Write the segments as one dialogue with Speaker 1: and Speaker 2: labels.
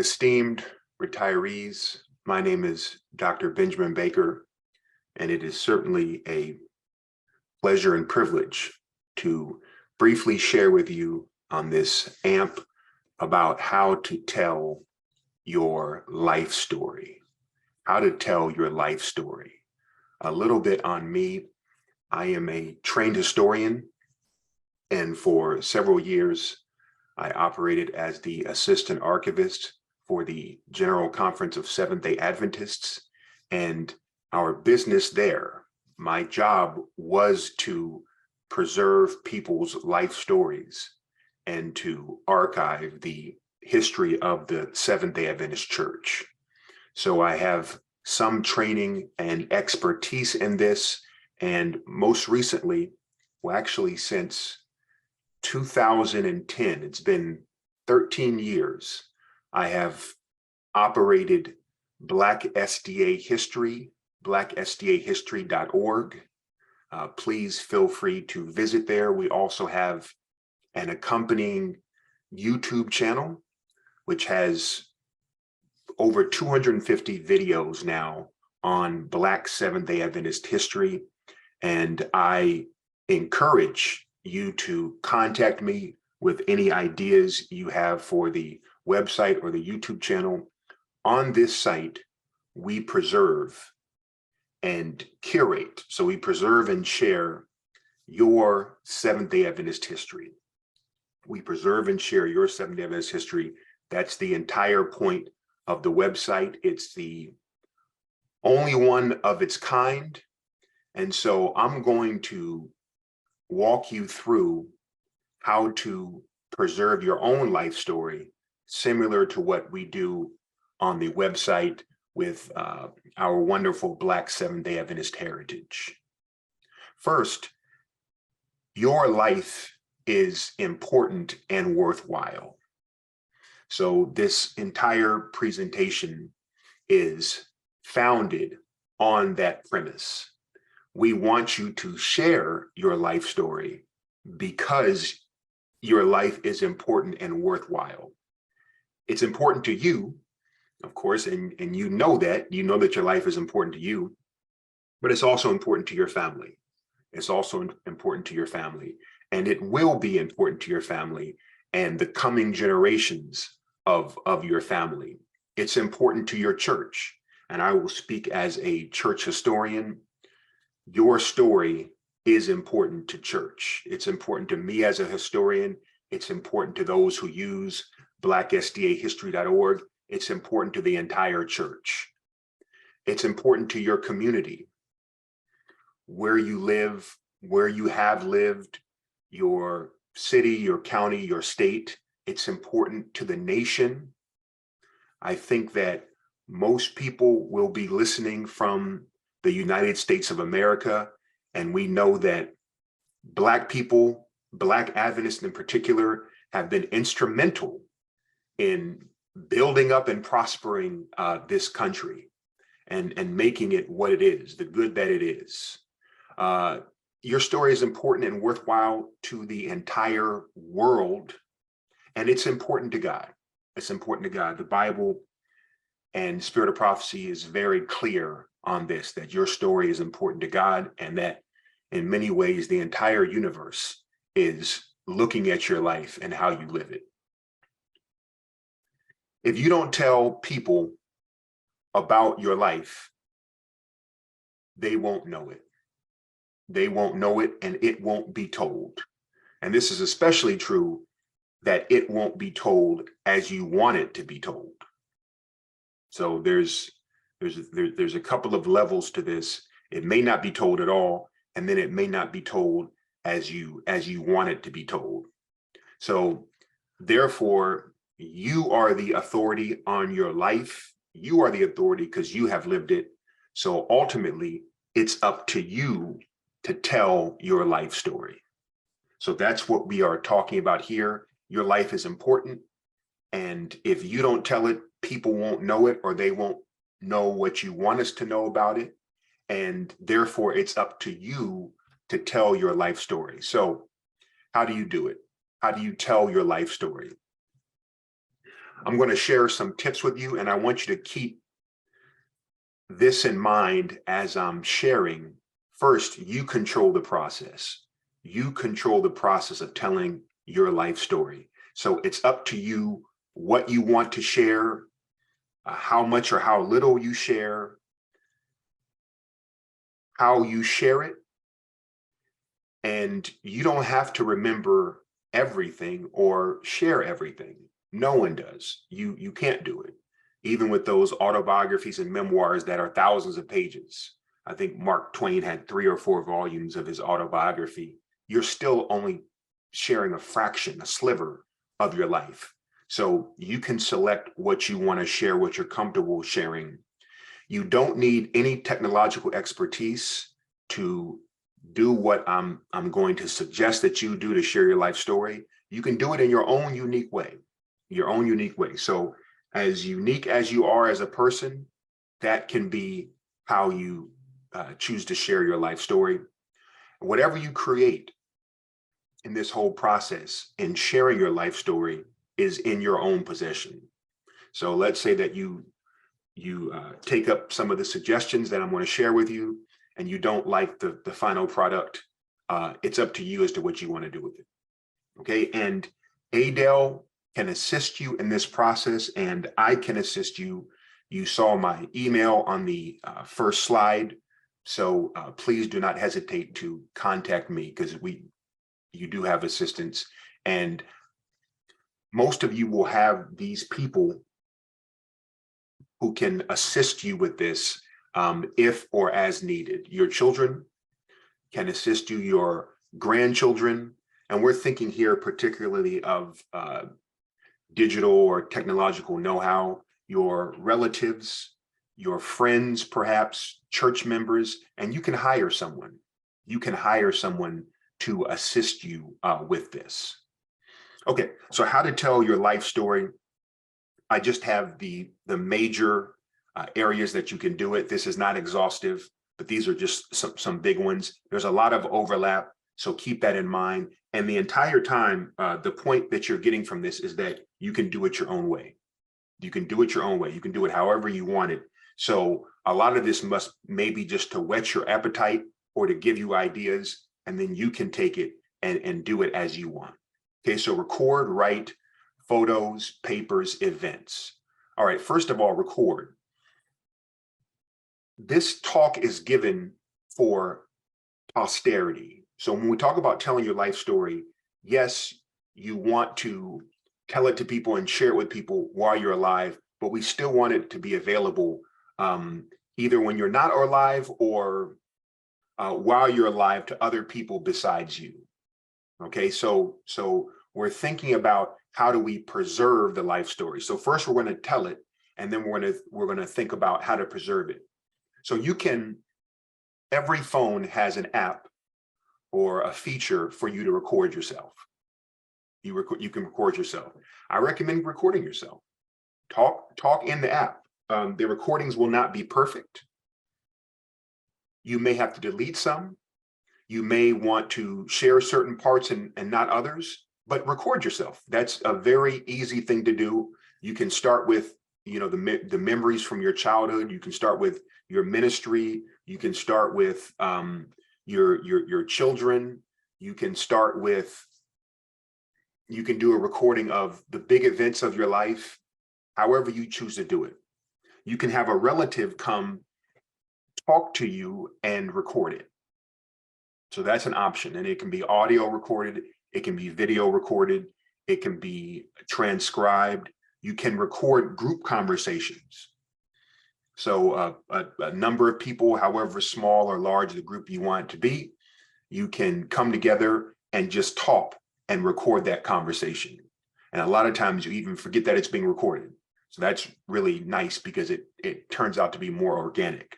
Speaker 1: Esteemed retirees, my name is Dr. Benjamin Baker, and it is certainly a pleasure and privilege to briefly share with you on this AMP about how to tell your life story. How to tell your life story. A little bit on me. I am a trained historian, and for several years, I operated as the assistant archivist for the General Conference of Seventh-day Adventists. And our business there, my job was to preserve people's life stories and to archive the history of the Seventh-day Adventist Church. So I have some training and expertise in this. And most recently, well, actually since 2010, it's been 13 years, I have operated Black SDA History, blacksdahistory.org. Please feel free to visit there. We also have an accompanying YouTube channel, which has over 250 videos now on Black Seventh-day Adventist history. And I encourage you to contact me with any ideas you have for the website or the YouTube channel. On this site, we preserve and curate. So we preserve and share your Seventh-day Adventist history. We preserve and share your Seventh-day Adventist history. That's the entire point of the website. It's the only one of its kind. And so I'm going to walk you through how to preserve your own life story, similar to what we do on the website with our wonderful Black Seventh-day Adventist heritage. First, your life is important and worthwhile. So this entire presentation is founded on that premise. We want you to share your life story because your life is important and worthwhile. It's important to you, of course, and you know that your life is important to you, but it's also important to your family. It's also important to your family, and it will be important to your family and the coming generations of your family. It's important to your church, and I will speak as a church historian. Your story is important to church. It's important to me as a historian. It's important to those who use blacksdahistory.org. It's important to the entire church. It's important to your community, where you live, where you have lived, your city, your county, your state. It's important to the nation. I think that most people will be listening from the United States of America, and we know that Black people, Black Adventists in particular, have been instrumental in building up and prospering this country and making it what it is, the good that it is. Your story is important and worthwhile to the entire world, and it's important to God. It's important to God. The Bible and Spirit of Prophecy is very clear on this, that your story is important to God, and that in many ways, the entire universe is looking at your life and how you live it. If you don't tell people about your life, they won't know it. They won't know it, and it won't be told. And this is especially true that it won't be told as you want it to be told. So there's a couple of levels to this. It may not be told at all, and then it may not be told as you want it to be told. So therefore, you are the authority on your life. You are the authority because you have lived it. So ultimately, it's up to you to tell your life story. So that's what we are talking about here. Your life is important. And if you don't tell it, people won't know it, or they won't know what you want us to know about it. And therefore, it's up to you to tell your life story. So how do you do it? How do you tell your life story? I'm going to share some tips with you, and I want you to keep this in mind as I'm sharing. First, you control the process. You control the process of telling your life story. So it's up to you what you want to share, how much or how little you share, how you share it. And you don't have to remember everything or share everything. No one does. You can't do it. Even with those autobiographies and memoirs that are thousands of pages. I think Mark Twain had 3 or 4 volumes of his autobiography. You're still only sharing a fraction, a sliver of your life. So you can select what you want to share, what you're comfortable sharing. You don't need any technological expertise to do what I'm going to suggest that you do to share your life story. You can do it in your own unique way, So as unique as you are as a person, that can be how you choose to share your life story. Whatever you create in this whole process in sharing your life story is in your own possession. So let's say that you take up some of the suggestions that I'm going to share with you, and you don't like the final product. It's up to you as to what you want to do with it. Okay, and Adele can assist you in this process, and I can assist you. You saw my email on the first slide, so please do not hesitate to contact me, because you do have assistance, and most of you will have these people who can assist you with this if or as needed. Your children can assist you, your grandchildren, and we're thinking here particularly of digital or technological know-how, your relatives, your friends, perhaps church members, and you can hire someone. You can hire someone to assist you with this. Okay, so how to tell your life story. I just have the major areas that you can do it. This is not exhaustive, but these are just some big ones. There's a lot of overlap, so keep that in mind. And the entire time, the point that you're getting from this is that you can do it your own way. You can do it your own way. You can do it however you want it. So a lot of this must maybe just to whet your appetite or to give you ideas, and then you can take it and do it as you want. Okay, so record, write, photos, papers, events. All right, first of all, record. This talk is given for posterity. So when we talk about telling your life story, yes, you want to tell it to people and share it with people while you're alive, but we still want it to be available either when you're not alive or while you're alive to other people besides you. Okay, so we're thinking about how do we preserve the life story. So first we're going to tell it, and then we're going to think about how to preserve it. So you can, every phone has an app or a feature for you to record yourself. You can record yourself. I recommend recording yourself. Talk in the app. The recordings will not be perfect. You may have to delete some. You may want to share certain parts and not others, but record yourself. That's a very easy thing to do. You can start with, the memories from your childhood. You can start with your ministry. You can start with your children. You can start with, you can do a recording of the big events of your life, however you choose to do it. You can have a relative come talk to you and record it. So that's an option, and it can be audio recorded, it can be video recorded, it can be transcribed. You can record group conversations. So a number of people, however small or large the group you want it to be, you can come together and just talk and record that conversation. And a lot of times you even forget that it's being recorded. So that's really nice because it turns out to be more organic.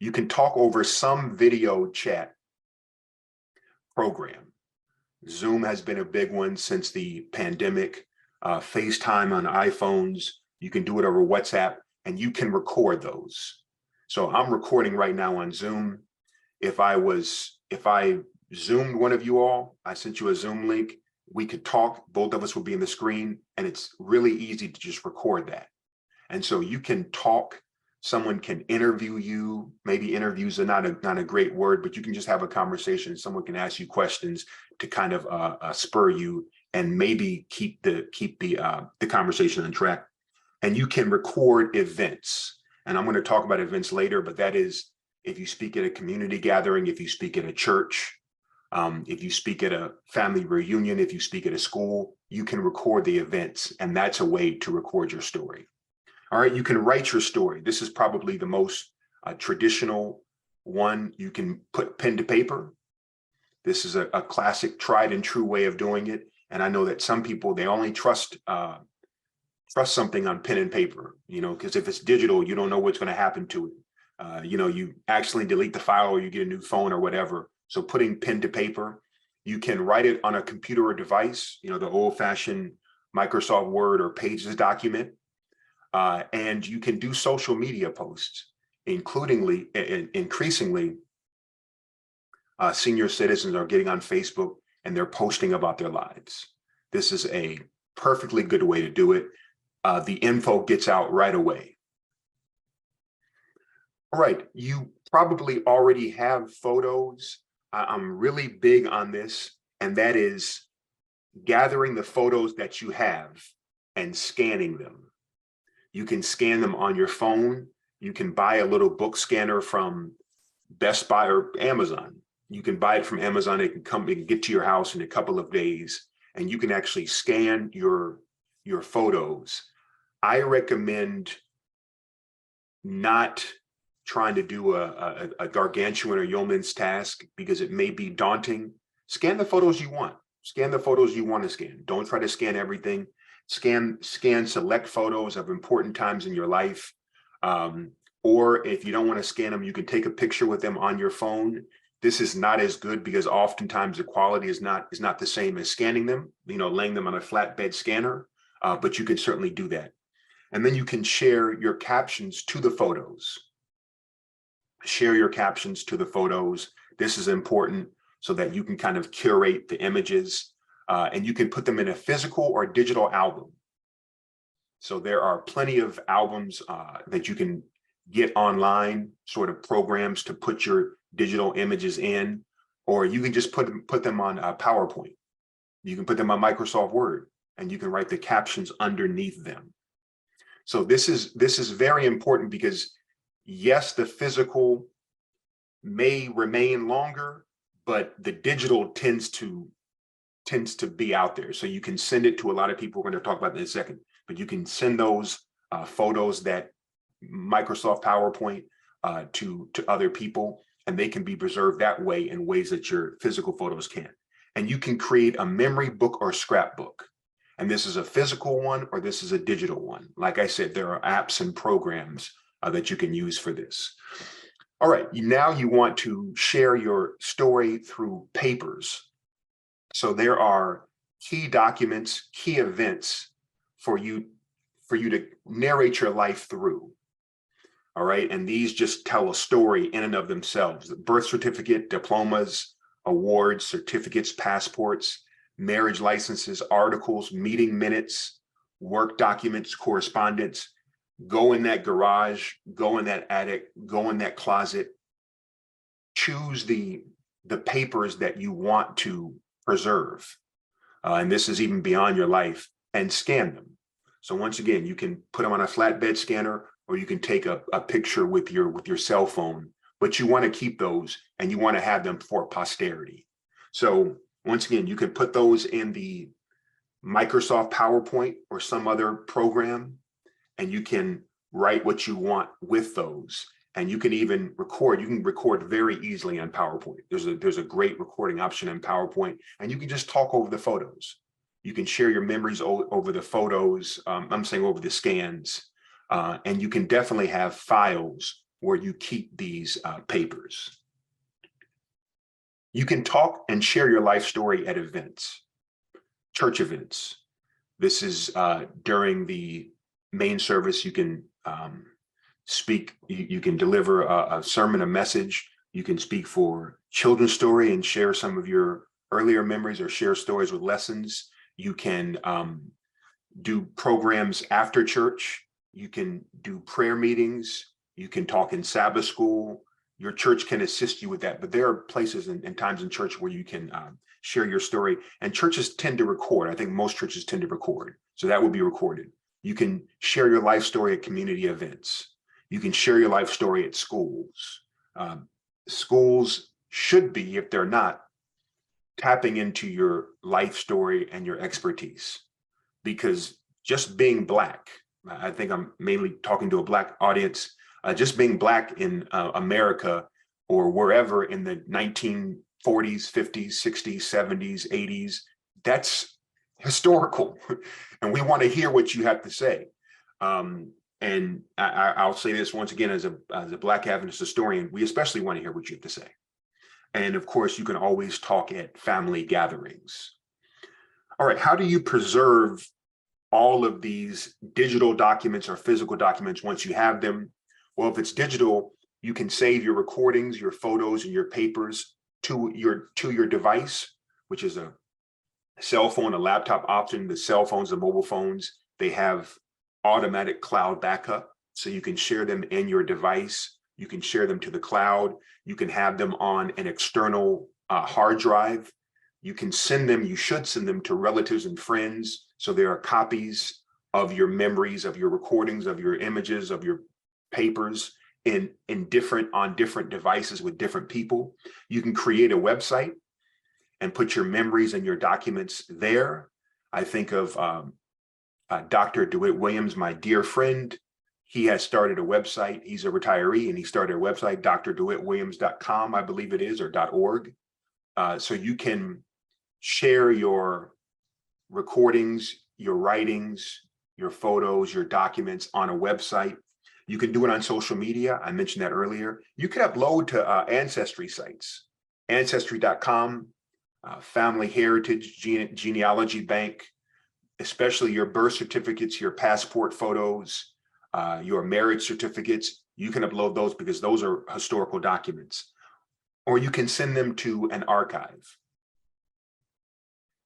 Speaker 1: You can talk over some video chat program. Zoom has been a big one since the pandemic. FaceTime on iPhones, you can do it over WhatsApp, and you can record those. So I'm recording right now on Zoom. If I Zoomed one of you all, I sent you a Zoom link, we could talk, both of us will be in the screen, and it's really easy to just record that. And so you can talk, someone can interview you. Maybe interviews are not a great word, but you can just have a conversation. Someone can ask you questions to kind of spur you and maybe keep the conversation on track. And you can record events. And I'm going to talk about events later, but that is if you speak at a community gathering, if you speak at a church, if you speak at a family reunion, if you speak at a school, you can record the events, and that's a way to record your story. All right, you can write your story. This is probably the most traditional one. You can put pen to paper. This is a classic, tried and true way of doing it. And I know that some people, they only trust something on pen and paper, because if it's digital, you don't know what's going to happen to it. You accidentally delete the file or you get a new phone or whatever. So putting pen to paper, you can write it on a computer or device, the old-fashioned Microsoft Word or Pages document. And you can do social media posts, increasingly, senior citizens are getting on Facebook and they're posting about their lives. This is a perfectly good way to do it. The info gets out right away. All right, you probably already have photos. I'm really big on this, and that is gathering the photos that you have and scanning them. You can scan them on your phone. You can buy a little book scanner from Best Buy or Amazon. You can buy it from Amazon. It can get to your house in a couple of days, and you can actually scan your photos. I recommend not trying to do a gargantuan or yeoman's task because it may be daunting. Scan the photos you want. Scan the photos you want to scan. Don't try to scan everything. Scan select photos of important times in your life. Or if you don't want to scan them, you can take a picture with them on your phone. This is not as good because oftentimes the quality is not the same as scanning them, laying them on a flatbed scanner, but you can certainly do that. And then you can share your captions to the photos. Share your captions to the photos. This is important so that you can kind of curate the images, and you can put them in a physical or digital album. So there are plenty of albums that you can get online, sort of programs to put your digital images in, or you can just put them on PowerPoint. You can put them on Microsoft Word, and you can write the captions underneath them. So this is very important because yes, the physical may remain longer, but the digital tends to be out there. So you can send it to a lot of people. We're going to talk about that in a second, but you can send those photos, that Microsoft PowerPoint, to other people, and they can be preserved that way in ways that your physical photos can't. And you can create a memory book or scrapbook. And this is a physical one or this is a digital one. Like I said, there are apps and programs that you can use for this. All right, now you want to share your story through papers. So there are key documents, key events for you to narrate your life through. All right, and these just tell a story in and of themselves. The birth certificate, diplomas, awards, certificates, passports, marriage licenses, articles, meeting minutes, work documents, correspondence. Go in that garage, go in that attic, go in that closet. Choose the papers that you want to preserve. And this is even beyond your life, and scan them. So once again, you can put them on a flatbed scanner, or you can take a picture with your cell phone, but you want to keep those and you want to have them for posterity. So once again, you can put those in the Microsoft PowerPoint or some other program, and you can write what you want with those. And you can even record. You can record very easily on PowerPoint. There's a great recording option in PowerPoint, and you can just talk over the photos. You can share your memories over the photos. I'm saying over the scans. And you can definitely have files where you keep these papers. You can talk and share your life story at events, church events. This is during the main service. You can speak, you can deliver a sermon, a message. You can speak for children's story and share some of your earlier memories or share stories with lessons. You can do programs after church. You can do prayer meetings. You can talk in Sabbath school. Your church can assist you with that. But there are places and times in church where you can share your story. And churches tend to record. I think most churches tend to record. So that will be recorded. You can share your life story at community events. You can share your life story at schools. Schools should be, if they're not, tapping into your life story and your expertise. Because just being Black, I think I'm mainly talking to a Black audience, just being Black in America or wherever in the 1940s, 50s, 60s, 70s, 80s, that's historical. And we want to hear what you have to say. And I'll say this once again, as a Black Adventist historian, we especially want to hear what you have to say. And of course, you can always talk at family gatherings. All right, how do you preserve all of these digital documents or physical documents once you have them? Well, if it's digital, you can save your recordings, your photos, and your papers to your device, which is a cell phone, a laptop option. The cell phones, the mobile phones, they have automatic cloud backup. So you can share them in your device. You can share them to the cloud. You can have them on an external hard drive. You can send them, you should send them to relatives and friends. So there are copies of your memories, of your recordings, of your images, of your papers on different devices with different people. You can create a website and put your memories and your documents there. I think of Dr. DeWitt Williams, my dear friend. He has started a website. He's a retiree and he started a website, drdewittwilliams.com, I believe it is, or .org. So you can share your recordings, your writings, your photos, your documents on a website. You can do it on social media. I mentioned that earlier. You can upload to ancestry sites, ancestry.com, Family Heritage, Genealogy Bank, especially your birth certificates, your passport photos, your marriage certificates. You can upload those because those are historical documents. Or you can send them to an archive.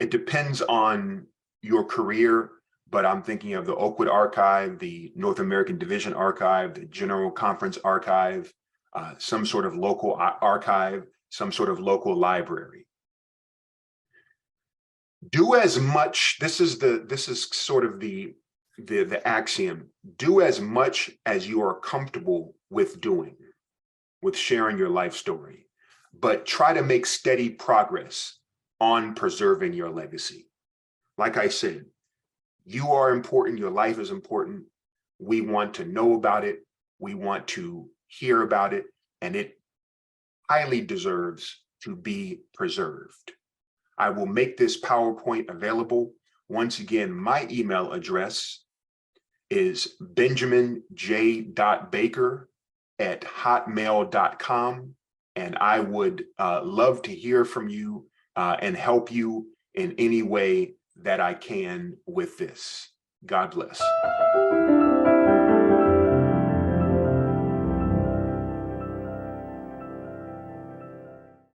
Speaker 1: It depends on your career, but I'm thinking of the Oakwood Archive, the North American Division Archive, the General Conference Archive, some sort of local archive, some sort of local library. Do as much, this is sort of the axiom, do as much as you are comfortable with doing, with sharing your life story, but try to make steady progress on preserving your legacy. Like I said, you are important, your life is important. We want to know about it. We want to hear about it, and it highly deserves to be preserved. I will make this PowerPoint available. Once again, my email address is benjamin.j.baker@hotmail.com, and I would love to hear from you and help you in any way that I can with this. God bless.